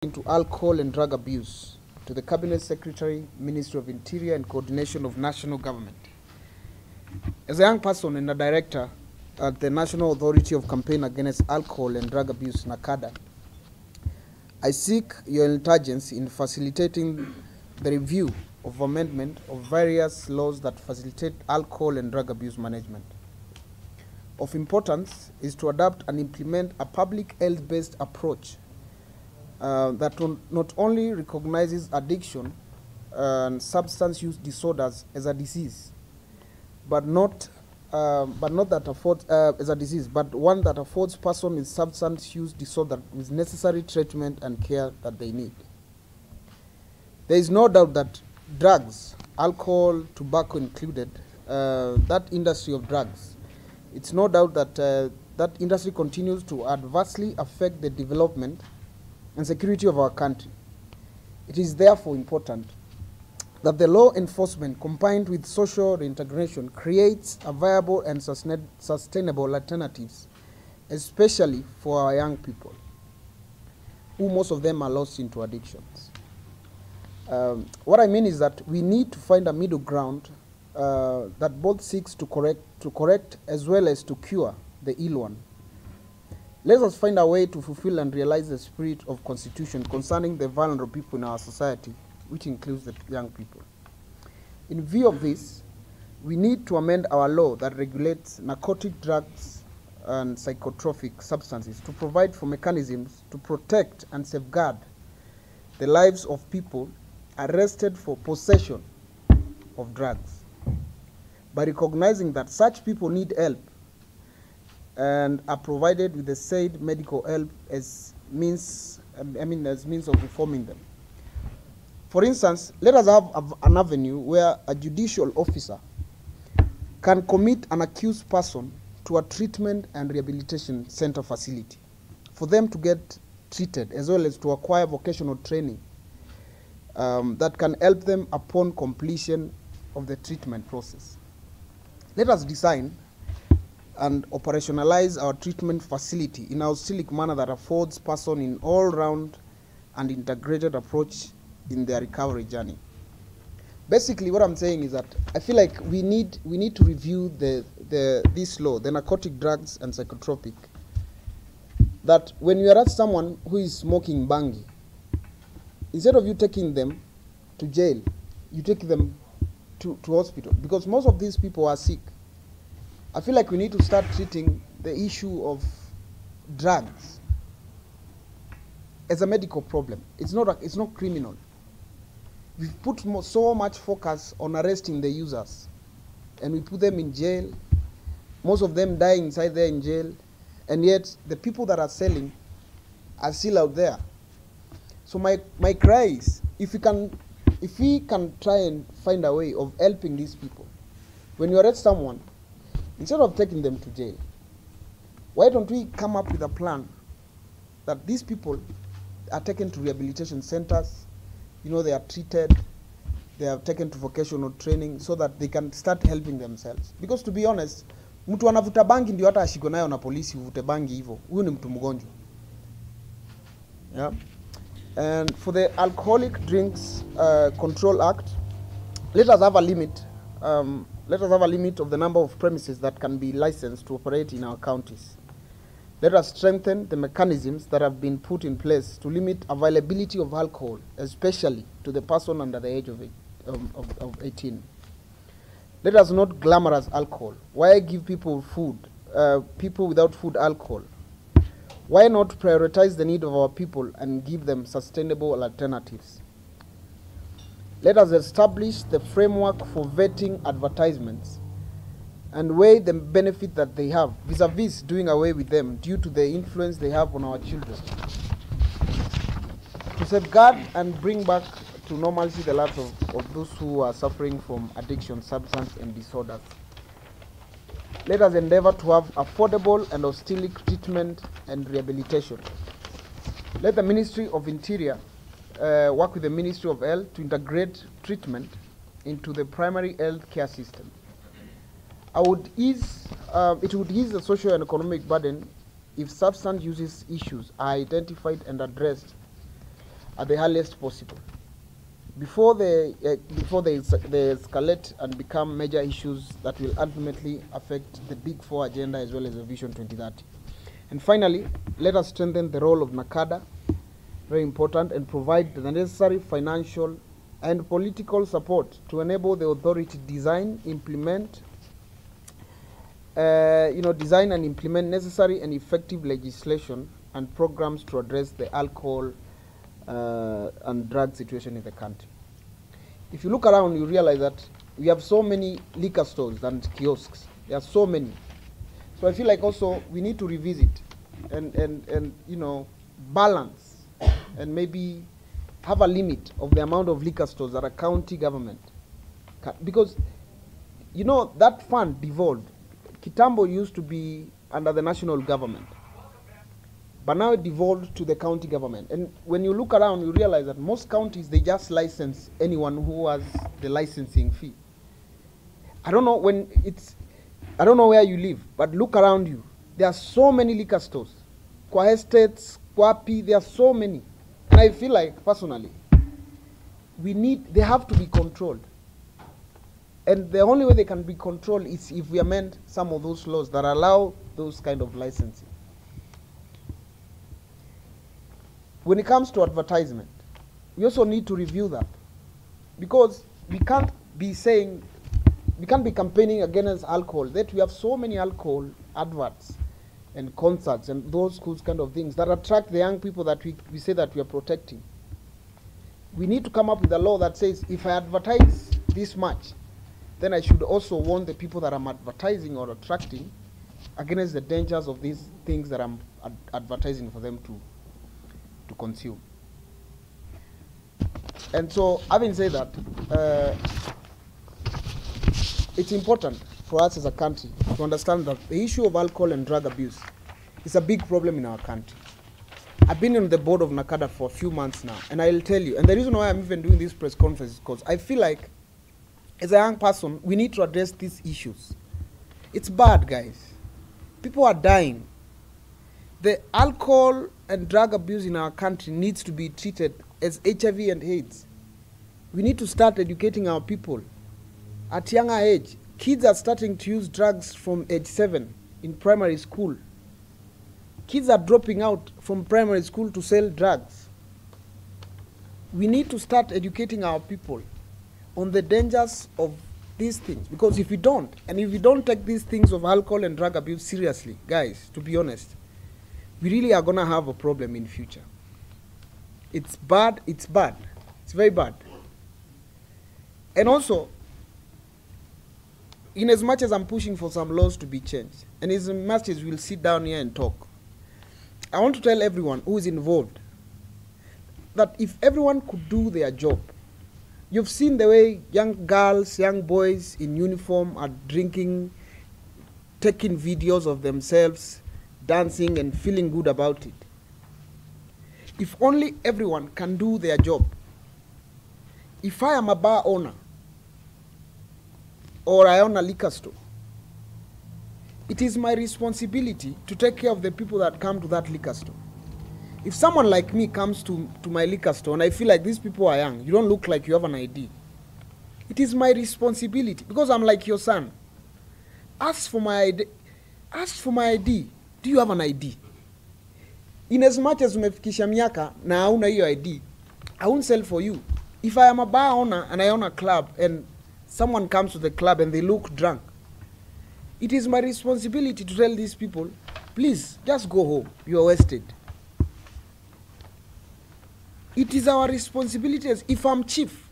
Into alcohol and drug abuse to the Cabinet Secretary, Ministry of Interior and Coordination of National Government. As a young person and a director at the National Authority of Campaign Against Alcohol and Drug Abuse, NACADA, I seek your indulgence in facilitating the review of amendment of various laws that facilitate alcohol and drug abuse management. Of importance is to adopt and implement a public health-based approach that not only recognizes addiction and substance use disorders as a disease, but not that affords as a disease, but one that affords persons with substance use disorder with necessary treatment and care that they need. There is no doubt that drugs, alcohol, tobacco included, that industry of drugs, it's no doubt that that industry continues to adversely affect the development and security of our country. It is therefore important that the law enforcement combined with social reintegration creates a viable and sustainable alternatives, especially for our young people, who most of them are lost into addictions. What I mean is that we need to find a middle ground that both seeks to correct as well as to cure the ill one. Let us find a way to fulfill and realize the spirit of Constitution concerning the vulnerable people in our society, which includes the young people. In view of this, we need to amend our law that regulates narcotic drugs and psychotropic substances to provide for mechanisms to protect and safeguard the lives of people arrested for possession of drugs, by recognizing that such people need help and are provided with the said medical help as means of reforming them. For instance, let us have an avenue where a judicial officer can commit an accused person to a treatment and rehabilitation center facility for them to get treated as well as to acquire vocational training that can help them upon completion of the treatment process. Let us design and operationalize our treatment facility in a holistic manner that affords person in all-round and integrated approach in their recovery journey. Basically, what I'm saying is that I feel like we need to review this law, the narcotic drugs and psychotropic, that when you arrest someone who is smoking Bhang, instead of you taking them to jail, you take them to hospital, because most of these people are sick. I feel like we need to start treating the issue of drugs as a medical problem. It's not criminal. We've put so much focus on arresting the users, and we put them in jail. Most of them die inside there in jail, and yet the people that are selling are still out there. So my cry is, if we can try and find a way of helping these people, when you arrest someone, instead of taking them to jail, why don't we come up with a plan that these people are taken to rehabilitation centers, they are treated, they are taken to vocational training so that they can start helping themselves. Because to be honest, mtu anavuta bangi ndio hata ashikwe nayo na polisi uvute bangi hivyo. Huyu ni mtu mgonjwa. Yeah. And for the Alcoholic Drinks Control Act, let us have a limit. Let us have a limit of the number of premises that can be licensed to operate in our counties. Let us strengthen the mechanisms that have been put in place to limit availability of alcohol, especially to the person under the age of 18. Let us not glamorize alcohol. Why give people food, people without food alcohol? Why not prioritize the need of our people and give them sustainable alternatives? Let us establish the framework for vetting advertisements and weigh the benefit that they have vis-a-vis doing away with them due to the influence they have on our children. To safeguard and bring back to normalcy the lives of those who are suffering from addiction, substance and disorders. Let us endeavor to have affordable and holistic treatment and rehabilitation. Let the Ministry of Interior work with the Ministry of Health to integrate treatment into the primary health care system. it would ease the social and economic burden if substance use issues are identified and addressed at the earliest possible, before they escalate and become major issues that will ultimately affect the Big Four agenda as well as the Vision 2030. And finally, let us strengthen the role of NACADA, very important, and provide the necessary financial and political support to enable the authority design and implement necessary and effective legislation and programs to address the alcohol and drug situation in the country. If you look around, you realize that we have so many liquor stores and kiosks. There are so many. So I feel like also we need to revisit and balance and maybe have a limit of the amount of liquor stores that a county government because that fund devolved. Kitambo used to be under the national government, but now it devolved to the county government. And when you look around, you realize that most counties, they just license anyone who has the licensing fee. I don't know where you live, but look around you. There are so many liquor stores. Kwa estates, Kwapi, there are so many. And I feel like, personally, they have to be controlled. And the only way they can be controlled is if we amend some of those laws that allow those kind of licensing. When it comes to advertisement, we also need to review that, because we can't be campaigning against alcohol, that we have so many alcohol adverts and concerts and those kind of things that attract the young people that we say that we are protecting. We need to come up with a law that says if I advertise this much, then I should also warn the people that I'm advertising or attracting against the dangers of these things that I'm advertising for them to consume. And so, having said that, it's important for us as a country to understand that the issue of alcohol and drug abuse is a big problem in our country. I've been on the board of NACADA for a few months now, and I'll tell you, and the reason why I'm even doing this press conference is because I feel like, as a young person, we need to address these issues. It's bad, guys. People are dying. The alcohol and drug abuse in our country needs to be treated as HIV and AIDS. We need to start educating our people at younger age. Kids are starting to use drugs from age 7 in primary school. Kids are dropping out from primary school to sell drugs. We need to start educating our people on the dangers of these things, because if we don't, and if we don't take these things of alcohol and drug abuse seriously, guys, to be honest, we really are going to have a problem in future. It's bad, it's very bad. And also, in as much as I'm pushing for some laws to be changed, and as much as we'll sit down here and talk, I want to tell everyone who is involved that if everyone could do their job. You've seen the way young girls, young boys in uniform are drinking, taking videos of themselves, dancing and feeling good about it. If only everyone can do their job. If I am a bar owner, or I own a liquor store, it is my responsibility to take care of the people that come to that liquor store. If someone like me comes to my liquor store and I feel like these people are young, you don't look like you have an ID, it is my responsibility, because I'm like your son. Ask for my ID. Ask for my ID. Do you have an ID? In as much as umefikisha miaka na hauna hiyo ID, I won't sell for you. If I am a bar owner and I own a club and someone comes to the club and they look drunk, it is my responsibility to tell these people, please, just go home. You are wasted. It is our responsibility as if I'm chief.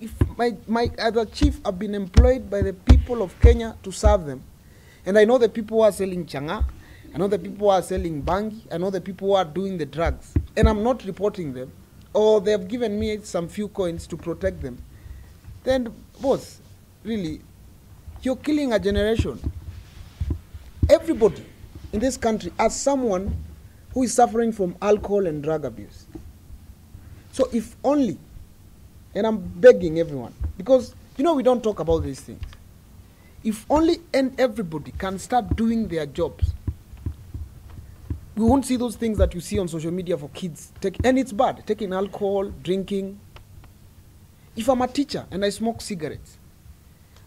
If my other chief have been employed by the people of Kenya to serve them, and I know the people who are selling changa, I know the people who are selling bangi, I know the people who are doing the drugs, and I'm not reporting them, or they have given me some few coins to protect them, then, boss, really, you're killing a generation. Everybody in this country has someone who is suffering from alcohol and drug abuse. So if only, and I'm begging everyone, because, we don't talk about these things. If only and everybody can start doing their jobs, we won't see those things that you see on social media for kids. And it's bad, taking alcohol, drinking. If I'm a teacher and I smoke cigarettes,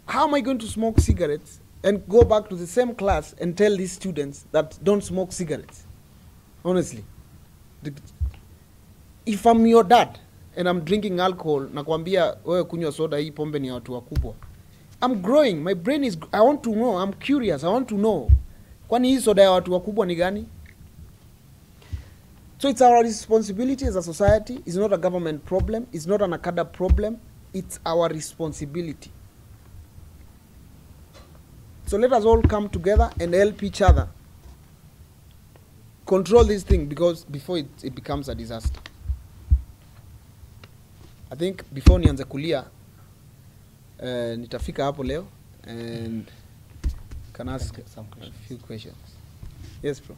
how am I going to smoke cigarettes and go back to the same class and tell these students that don't smoke cigarettes? Honestly. If I'm your dad and I'm drinking alcohol, nakwambia wewe kunywa soda, hii pombe ni ya watu wakubwa. I'm growing, my brain is, I want to know, I'm curious, I want to know. Kwani hii soda ya watu wakubwa ni gani? So it's our responsibility as a society. It's not a government problem. It's not an academic problem. It's our responsibility. So let us all come together and help each other control this thing before it becomes a disaster. I think before nianze kulia, nitafika hapo leo and can ask a few questions. Yes, bro.